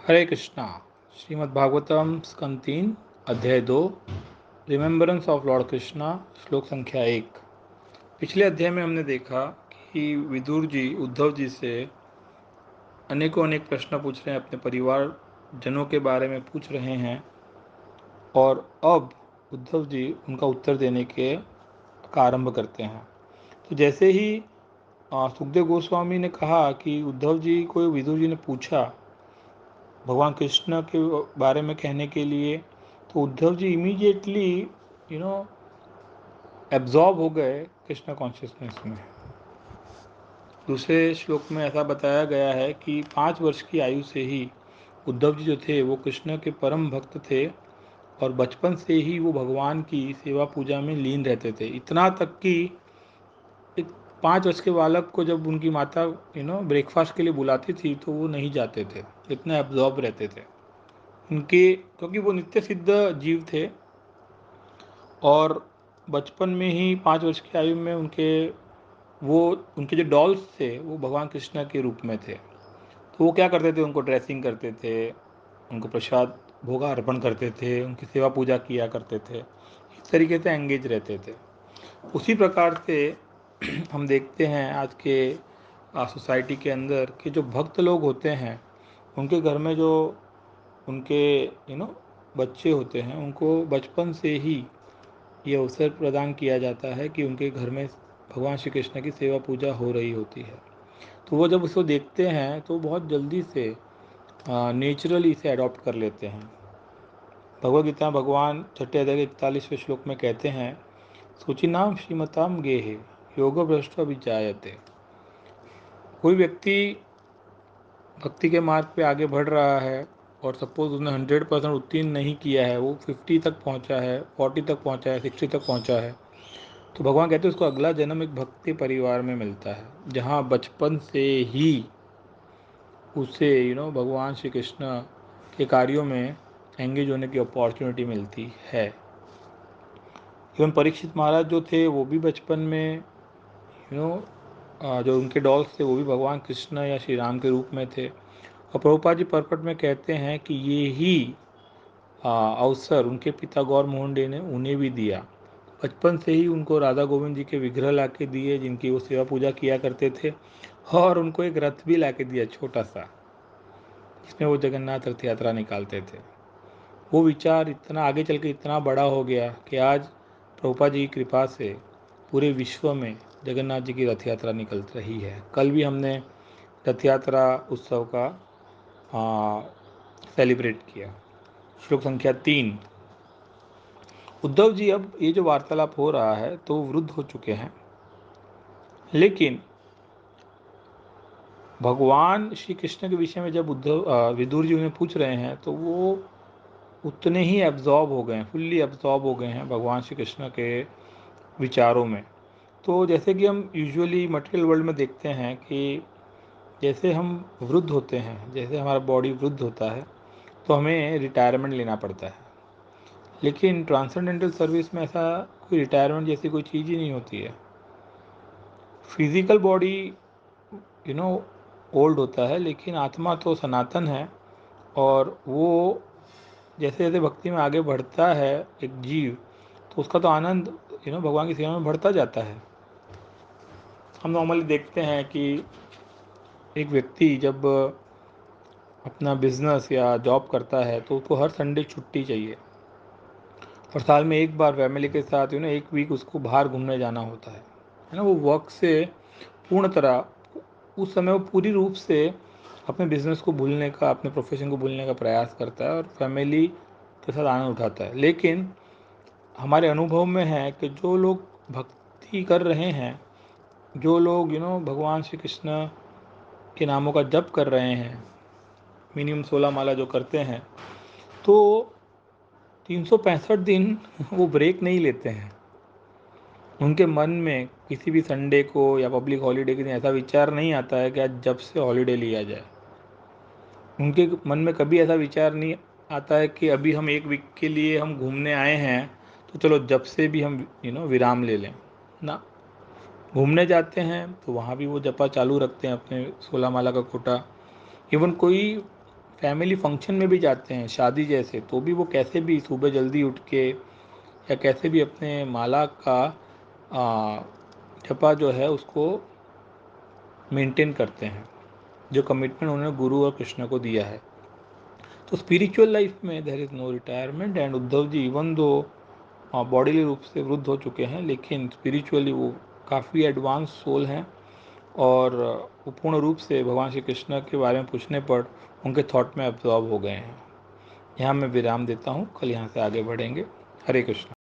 हरे कृष्णा। श्रीमद् भागवतम स्कंद 3 अध्याय 2 remembrance of Lord Krishna श्लोक संख्या 1। पिछले अध्याय में हमने देखा कि विदुर जी उद्धव जी से अनेकों अनेक प्रश्न पूछ रहे हैं, अपने परिवार जनों के बारे में पूछ रहे हैं और अब उद्धव जी उनका उत्तर देने का आरंभ करते हैं। तो जैसे ही सुखदेव गोस्वामी ने कहा कि उद्धव जी को विदुर जी ने पूछा भगवान कृष्ण के बारे में कहने के लिए, तो उद्धव जी इमीडिएटली एब्जॉर्ब हो गए कृष्ण कॉन्शियसनेस में। दूसरे श्लोक में ऐसा बताया गया है कि 5 वर्ष की आयु से ही उद्धव जी जो थे वो कृष्ण के परम भक्त थे और बचपन से ही वो भगवान की सेवा पूजा में लीन रहते थे। इतना तक कि एक 5 वर्ष के बालक को जब उनकी माता ब्रेकफास्ट के लिए बुलाती थी तो वो नहीं जाते थे, इतना एब्जॉर्ब रहते थे उनके, क्योंकि वो नित्य सिद्ध जीव थे और बचपन में ही 5 वर्ष की आयु में उनके जो डॉल्स थे वो भगवान कृष्ण के रूप में थे। तो वो क्या करते थे, उनको ड्रेसिंग करते थे, उनको प्रसाद भोगा अर्पण करते थे, उनकी सेवा पूजा किया करते थे, इस तरीके से एंगेज रहते थे। उसी प्रकार से हम देखते हैं आज के सोसाइटी के अंदर कि जो भक्त लोग होते हैं उनके घर में जो उनके बच्चे होते हैं, उनको बचपन से ही ये अवसर प्रदान किया जाता है कि उनके घर में भगवान श्री कृष्ण की सेवा पूजा हो रही होती है। तो वो जब उसको देखते हैं तो बहुत जल्दी से नेचुरली इसे अडॉप्ट कर लेते हैं। भगवद गीता भगवान छठे अध्याय के 41वें श्लोक में कहते हैं, सूचिनाम श्रीमताम गेहे योग भ्रष्ट विजायते। कोई व्यक्ति भक्ति के मार्ग पे आगे बढ़ रहा है और सपोज उसने 100% उत्तीर्ण नहीं किया है, वो 50 तक पहुंचा है, 40 तक पहुंचा है, 60 तक पहुंचा है, तो भगवान कहते हैं उसको अगला जन्म एक भक्ति परिवार में मिलता है, जहाँ बचपन से ही उसे भगवान श्री कृष्ण के कार्यों में एंगेज होने की अपॉर्चुनिटी मिलती है। इवन परीक्षित महाराज जो थे वो भी बचपन में जो उनके डॉल्स थे वो भी भगवान कृष्ण या श्री राम के रूप में थे। और प्रभुपाद जी परपट में कहते हैं कि ये ही अवसर उनके पिता गौर मोहन डे ने उन्हें भी दिया। बचपन से ही उनको राधा गोविंद जी के विग्रह ला के दिए जिनकी वो सेवा पूजा किया करते थे, और उनको एक रथ भी ला के दिया छोटा सा, जिसमें वो जगन्नाथ रथ यात्रा निकालते थे। वो विचार इतना आगे चल के इतना बड़ा हो गया कि आज प्रभुपाद जी की कृपा से पूरे विश्व में जगन्नाथ जी की रथ यात्रा निकल रही है। कल भी हमने रथ यात्रा उत्सव का सेलिब्रेट किया। श्लोक संख्या 3। उद्धव जी, अब ये जो वार्तालाप हो रहा है तो वृद्ध हो चुके हैं, लेकिन भगवान श्री कृष्ण के विषय में जब विदुर जी उन्हें पूछ रहे हैं तो वो उतने ही एब्जॉर्ब हो गए हैं, फुल्ली एब्जॉर्ब हो गए हैं भगवान श्री कृष्ण के विचारों में। तो जैसे कि हम यूजुअली मटेरियल वर्ल्ड में देखते हैं कि जैसे हम वृद्ध होते हैं, जैसे हमारा बॉडी वृद्ध होता है तो हमें रिटायरमेंट लेना पड़ता है, लेकिन ट्रांसेंडेंटल सर्विस में ऐसा कोई रिटायरमेंट जैसी कोई चीज़ ही नहीं होती है। फिजिकल बॉडी ओल्ड होता है, लेकिन आत्मा तो सनातन है, और वो जैसे जैसे भक्ति में आगे बढ़ता है एक जीव, तो उसका तो आनंद भगवान की सेवा में बढ़ता जाता है। हम नॉर्मली देखते हैं कि एक व्यक्ति जब अपना बिजनेस या जॉब करता है तो उसको हर संडे छुट्टी चाहिए, और साल में एक बार फैमिली के साथ एक वीक उसको बाहर घूमने जाना होता है ना। वो वर्क से पूर्ण तरह उस समय वो पूरी रूप से अपने बिजनेस को भूलने का, अपने प्रोफेशन को भूलने का प्रयास करता है और फैमिली के साथ आनंद उठाता है। लेकिन हमारे अनुभव में है कि जो लोग भक्ति कर रहे हैं, जो लोग भगवान श्री कृष्ण के नामों का जप कर रहे हैं, मिनिमम 16 माला जो करते हैं, तो 365 दिन वो ब्रेक नहीं लेते हैं। उनके मन में किसी भी संडे को या पब्लिक हॉलीडे के दिन ऐसा विचार नहीं आता है कि आज जब से हॉलीडे लिया जाए। उनके मन में कभी ऐसा विचार नहीं आता है कि अभी हम एक वीक के लिए हम घूमने आए हैं तो चलो जब से भी हम विराम ले लें ना। घूमने जाते हैं तो वहाँ भी वो जपा चालू रखते हैं, अपने 16 माला का कोटा। इवन कोई फैमिली फंक्शन में भी जाते हैं, शादी जैसे, तो भी वो कैसे भी सुबह जल्दी उठ के या कैसे भी अपने माला का जपा जो है उसको मेंटेन करते हैं, जो कमिटमेंट उन्होंने गुरु और कृष्ण को दिया है। तो स्पिरिचुअल लाइफ में there is no retirement, and Uddhav ji even though bodily रूप से वृद्ध हो चुके हैं, लेकिन स्पिरिचुअली वो काफ़ी एडवांस सोल हैं, और वो पूर्ण रूप से भगवान श्री कृष्ण के बारे में पूछने पर उनके थॉट में एब्जॉर्ब हो गए हैं। यहाँ मैं विराम देता हूँ, कल यहाँ से आगे बढ़ेंगे। हरे कृष्ण।